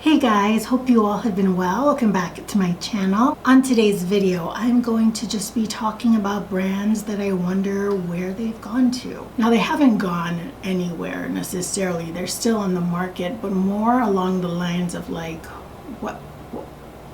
Hey guys, hope you all have been well. Welcome back to my channel. On today's video, I'm going to just be talking about brands that I wonder where they've gone to. Now, they haven't gone anywhere necessarily. They're still on the market, but more along the lines of like, what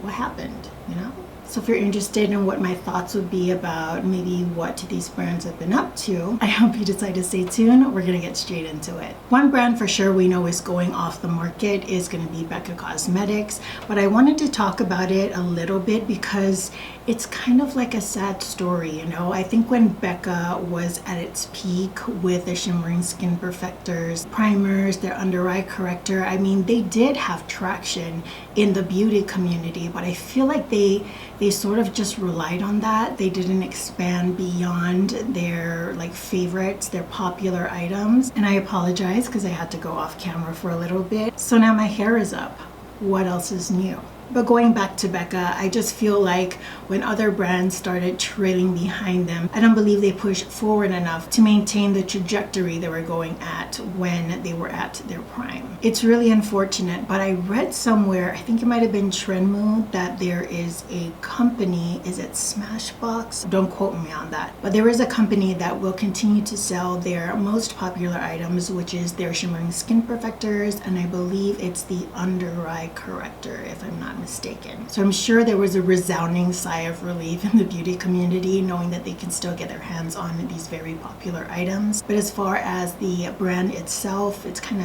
happened, you know? So if you're interested in what my thoughts would be about maybe what these brands have been up to, I hope you decide to stay tuned. We're gonna get straight into it. One brand for sure we know is going off the market is gonna be Becca Cosmetics, but I wanted to talk about it a little bit because it's kind of like a sad story, you know? I think when Becca was at its peak with the shimmering skin perfectors, primers, their under eye corrector, I mean, they did have traction in the beauty community, but I feel like they sort of just relied on that. They didn't expand beyond their like favorites, their popular items. And I apologize because I had to go off camera for a little bit. So now my hair is up. What else is new? But going back to Becca, I just feel like when other brands started trailing behind them, I don't believe they pushed forward enough to maintain the trajectory they were going at when they were at their prime. It's really unfortunate, but I read somewhere, I think it might have been Trendmood, that there is a company, is it Smashbox? Don't quote me on that. But there is a company that will continue to sell their most popular items, which is their shimmering skin perfectors, and I believe it's the under eye corrector, if I'm not mistaken. So I'm sure there was a resounding sigh of relief in the beauty community knowing that they can still get their hands on these very popular items. But as far as the brand itself, it's kind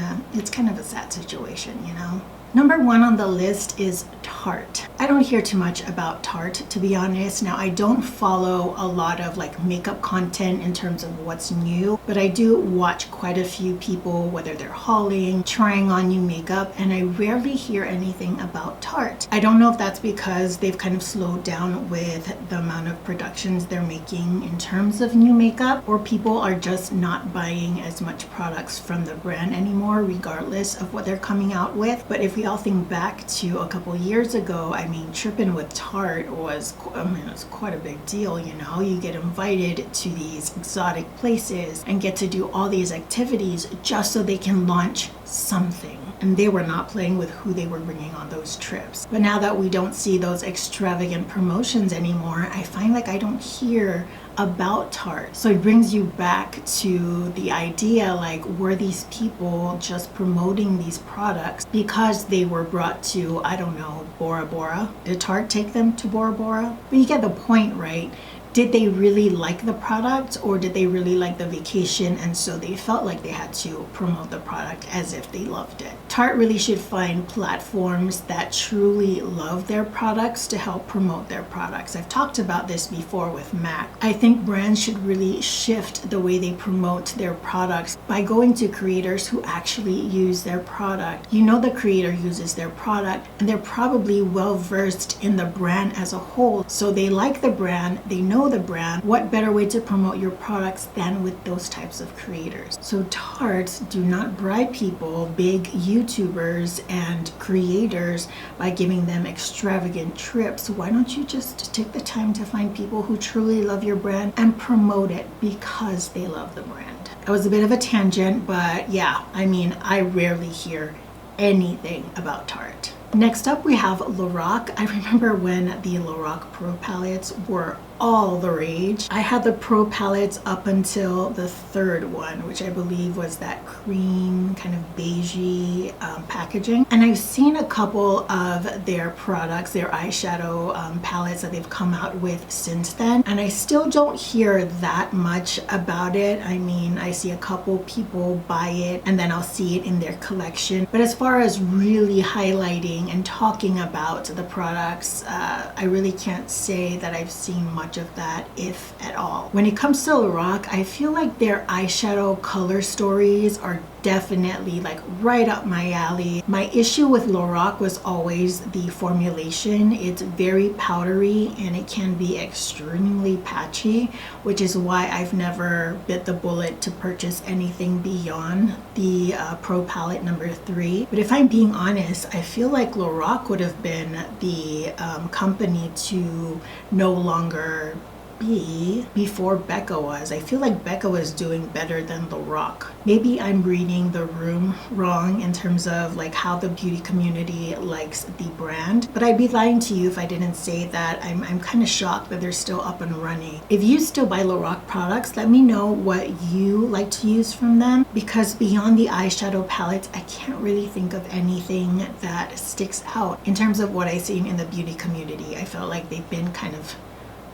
of a sad situation, you know? Number one on the list is Tarte. I don't hear too much about Tarte, to be honest. Now, I don't follow a lot of like makeup content in terms of what's new, but I do watch quite a few people, whether they're hauling, trying on new makeup, and I rarely hear anything about Tarte. I don't know if that's because they've kind of slowed down with the amount of productions they're making in terms of new makeup, or people are just not buying as much products from the brand anymore, regardless of what they're coming out with. But if we all think back to a couple years ago, I mean, tripping with Tarte was, it was quite a big deal, you know? You get invited to these exotic places and get to do all these activities just so they can launch something. And they were not playing with who they were bringing on those trips. But now that we don't see those extravagant promotions anymore, I find like I don't hear about Tarte. So it brings you back to the idea, like, were these people just promoting these products because they were brought to, I don't know, Bora Bora? Did Tarte take them to Bora Bora? But you get the point, right? Did they really like the product, or did they really like the vacation and so they felt like they had to promote the product as if they loved it? Tarte really should find platforms that truly love their products to help promote their products. I've talked about this before with MAC. I think brands should really shift the way they promote their products by going to creators who actually use their product. You know, the creator uses their product and they're probably well versed in the brand as a whole. So they like the brand, they know the brand. What better way to promote your products than with those types of creators? So Tarte do not bribe people, big YouTubers and creators, by giving them extravagant trips. Why don't you just take the time to find people who truly love your brand and promote it because they love the brand? That was a bit of a tangent, but yeah, I mean, I rarely hear anything about Tarte. Next up, we have Loreal. I remember when the Loreal Pro palettes were all the rage. I had the Pro palettes up until the third one, which I believe was that cream kind of beigey packaging. And I've seen a couple of their products, their eyeshadow palettes that they've come out with since then, and I still don't hear that much about it. I mean, I see a couple people buy it and then I'll see it in their collection. But as far as really highlighting and talking about the products, I really can't say that I've seen much of that, if at all. When it comes to Loreal, I feel like their eyeshadow color stories are definitely like right up my alley. My issue with Loreal was always the formulation. It's very powdery and it can be extremely patchy, which is why I've never bit the bullet to purchase anything beyond the Pro palette number 3. But if I'm being honest, I feel like Loreal would have been the company to no longer be before Becca was. I feel like Becca was doing better than Loreal. Maybe I'm reading the room wrong in terms of like how the beauty community likes the brand, but I'd be lying to you if I didn't say that I'm kind of shocked that they're still up and running. If you still buy Loreal products, let me know what you like to use from them, because beyond the eyeshadow palettes, I can't really think of anything that sticks out in terms of what I've seen in the beauty community. I felt like they've been kind of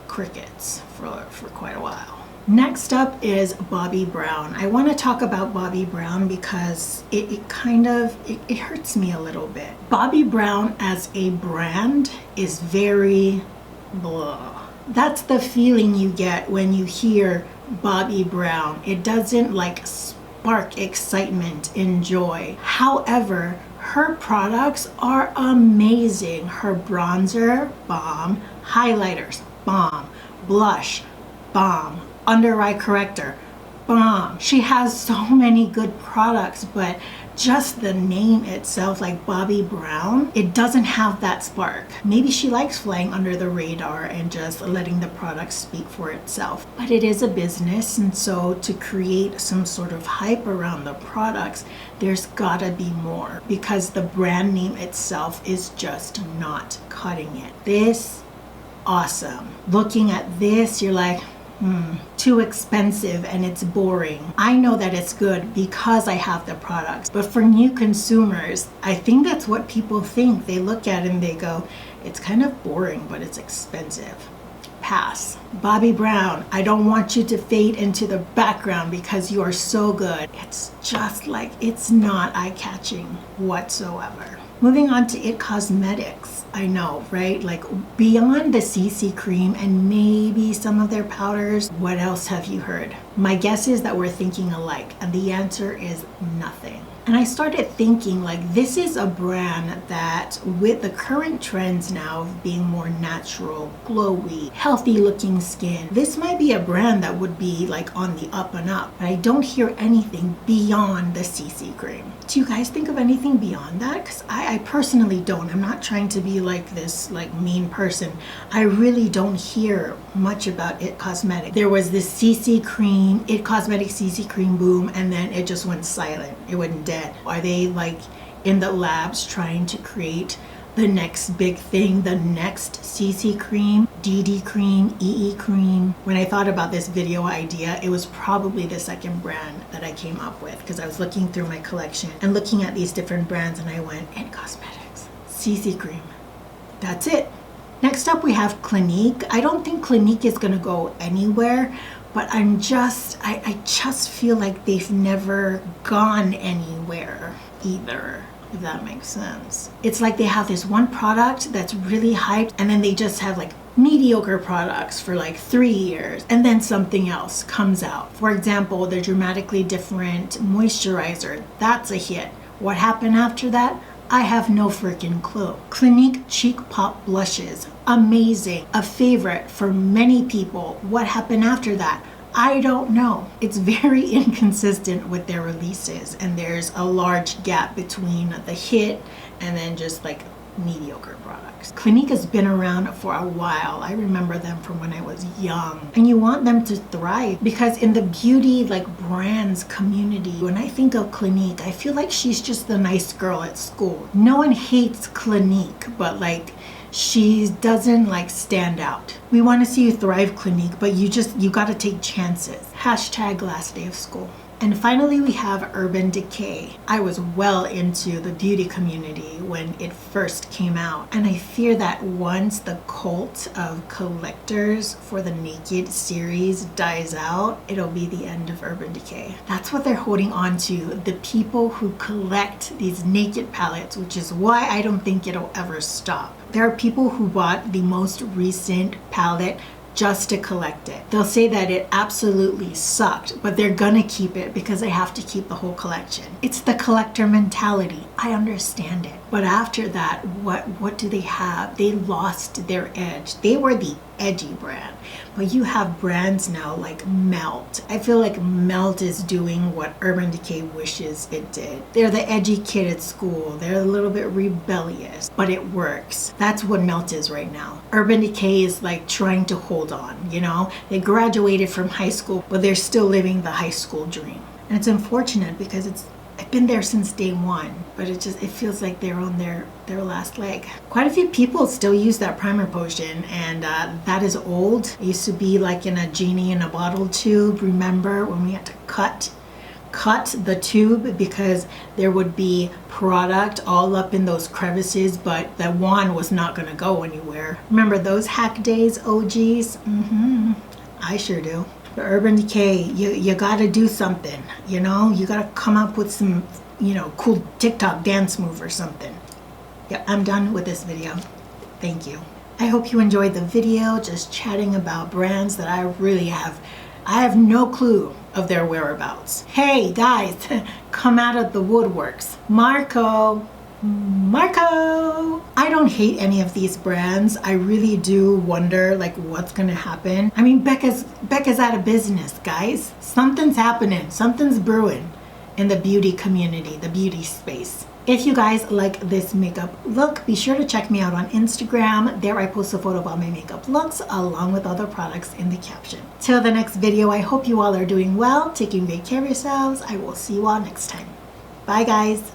crickets for quite a while. Next up is Bobbi Brown. I want to talk about Bobbi Brown because it kind of hurts me a little bit. Bobbi Brown as a brand is very blah. That's the feeling you get when you hear Bobbi Brown. It doesn't like spark excitement and joy. However, her products are amazing. Her bronzer, bomb. Highlighters, bomb. Blush, bomb. Under eye corrector, bomb. She has so many good products, but just the name itself, like Bobbi Brown, it doesn't have that spark. Maybe she likes flying under the radar and just letting the product speak for itself. But it is a business, and so to create some sort of hype around the products, there's gotta be more, because the brand name itself is just not cutting it. This, awesome. Looking at this, you're like, too expensive and it's boring. I know that it's good because I have the products, but for new consumers, I think that's what people think. They look at it and they go, it's kind of boring, but it's expensive. Pass. Bobbi Brown, I don't want you to fade into the background because you are so good. It's just like, it's not eye-catching whatsoever. Moving on to IT Cosmetics. I know, right? Like beyond the CC cream and maybe some of their powders, what else have you heard? My guess is that we're thinking alike, and the answer is nothing. And I started thinking like this is a brand that with the current trends now of being more natural, glowy, healthy looking skin, this might be a brand that would be like on the up and up. But I don't hear anything beyond the CC cream. Do you guys think of anything beyond that? Because I personally don't. I'm not trying to be like this like mean person. I really don't hear much about IT Cosmetics. There was this CC cream, IT Cosmetics CC cream boom, and then it just went silent. It went dead. Are they like in the labs trying to create the next big thing, the next CC cream, DD cream, EE cream? When I thought about this video idea, it was probably the second brand that I came up with, because I was looking through my collection and looking at these different brands and I went, IT Cosmetics, CC cream. That's it. Next up we have Clinique. I don't think Clinique is gonna go anywhere, but I just feel like they've never gone anywhere either, if that makes sense. It's like they have this one product that's really hyped, and then they just have like mediocre products for like 3 years, and then something else comes out. For example, the Dramatically Different moisturizer, that's a hit. What happened after that? I have no freaking clue. Clinique Cheek Pop Blushes, amazing, a favorite for many people. What happened after that? I don't know. It's very inconsistent with their releases, and there's a large gap between the hit and then just like mediocre products. Clinique has been around for a while. I remember them from when I was young, and you want them to thrive, because in the beauty like brands community, when I think of Clinique, I feel like she's just the nice girl at school. No one hates Clinique, but like she doesn't like stand out. We want to see you thrive, Clinique, but you got to take chances. Hashtag last day of school. And finally, we have Urban Decay. I was well into the beauty community when it first came out, and I fear that once the cult of collectors for the Naked series dies out, it'll be the end of Urban Decay. That's what they're holding on to, the people who collect these Naked palettes, which is why I don't think it'll ever stop. There are people who bought the most recent palette just to collect it. They'll say that it absolutely sucked, but they're gonna keep it because they have to keep the whole collection. It's the collector mentality. I understand it. But after that, what do they have? They lost their edge. They were the edgy brand. But you have brands now like Melt. I feel like Melt is doing what Urban Decay wishes it did. They're the edgy kid at school. They're a little bit rebellious, but it works. That's what Melt is right now. Urban Decay is like trying to hold on, you know? They graduated from high school, but they're still living the high school dream. And it's unfortunate because I've been there since day one, but it feels like they're on their last leg. Quite a few people still use that primer potion, and that is old. It used to be like in a genie in a bottle tube. Remember when we had to cut the tube because there would be product all up in those crevices, but the wand was not going to go anywhere. Remember those hack days, OGs? I sure do. The Urban Decay, you gotta do something, you know? You gotta come up with some, you know, cool TikTok dance move or something. Yep, I'm done with this video. Thank you. I hope you enjoyed the video, just chatting about brands that I have no clue of their whereabouts. Hey guys, come out of the woodworks. Marco, I don't hate any of these brands. I really do wonder like what's gonna happen. I mean, Becca's out of business, guys. Something's happening, something's brewing in the beauty community, the beauty space. If you guys like this makeup look, be sure to check me out on Instagram. There I post a photo of all my makeup looks along with other products in the caption. Till the next video, I hope you all are doing well, taking great care of yourselves. I will see you all next time. Bye guys.